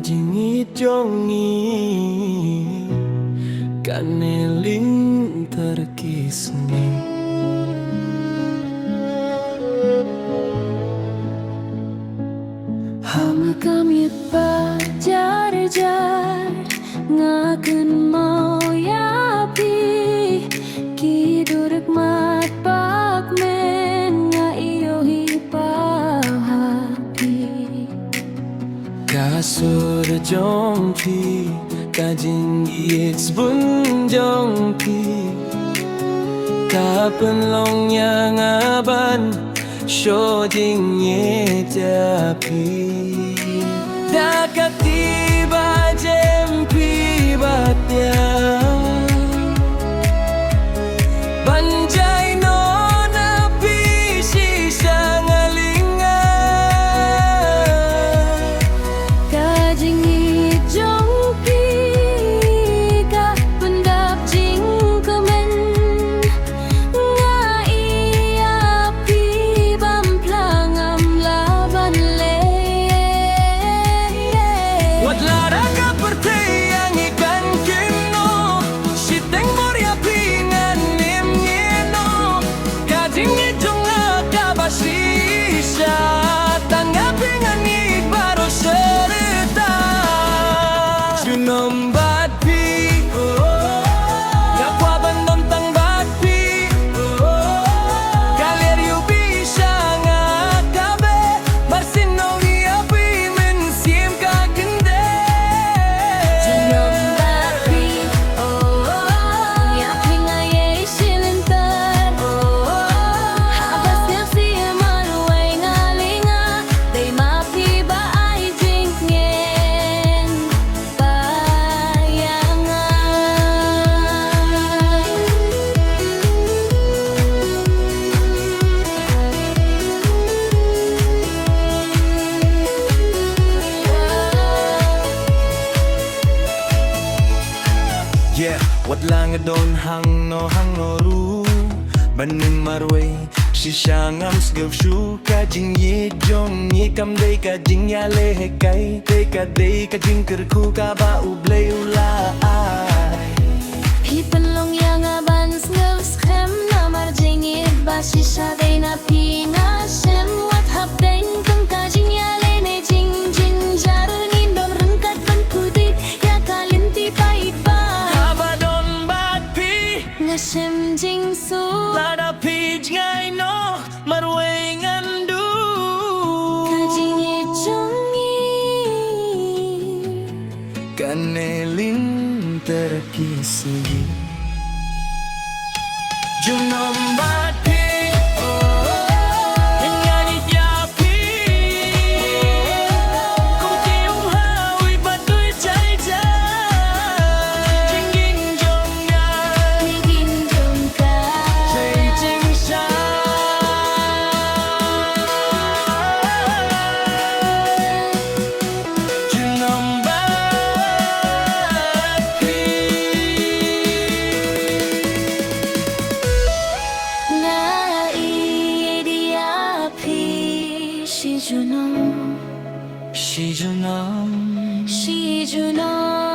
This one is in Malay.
kajingit jongi kaneling terkisni Hama kami pajar-jar ngaken mau yapi kidurek mat pak men nga iyo hipaw hapi kasur jongpi kajingit bun jongpi kapan long yang aban Shoding ye tapi Dakat tiba jempi batya Banjai nona pisi sangalinga Kajingi jongpi ka pendap jing kemen nga iapi bamplang am laban le Wadlara ka pertayang ikan kino Siteng moria pingan nim ngino Kajing itong akabasisa Tanggapingan baru serta Junombat pi Gakwa bandon tang batpi Kalir yu bisa ngakabe Barsinong iapi mensim kagende Junombapi yapi nga ye silintar habas nga siya manuay ngalinga day mapi ba ay jingken Yeah, wat lang don hang no ru Banin marway si siyangam sgavshu Kajing ye jong ye kam day kajing ya lehe kay day kajing kerku ka ba ublay ulay Hipanlong yang abans ngavskem na marjingit basi sa day na pinasem wat hapden kang kajing yale ne jing jaran indom rengkat ban putih ya kalinti pait ba Kabadon batpi ngasem jing su Lada pij ngay no marway ngandu kajing ijongi Kaneling terkisni Junombat pi Nyanit yapi Kung tiung hawi batuy chay chay Jingging jong ya nigin jong ka Chay jing sha Junombat pi nga idiapi si Junom Si Junom si Junom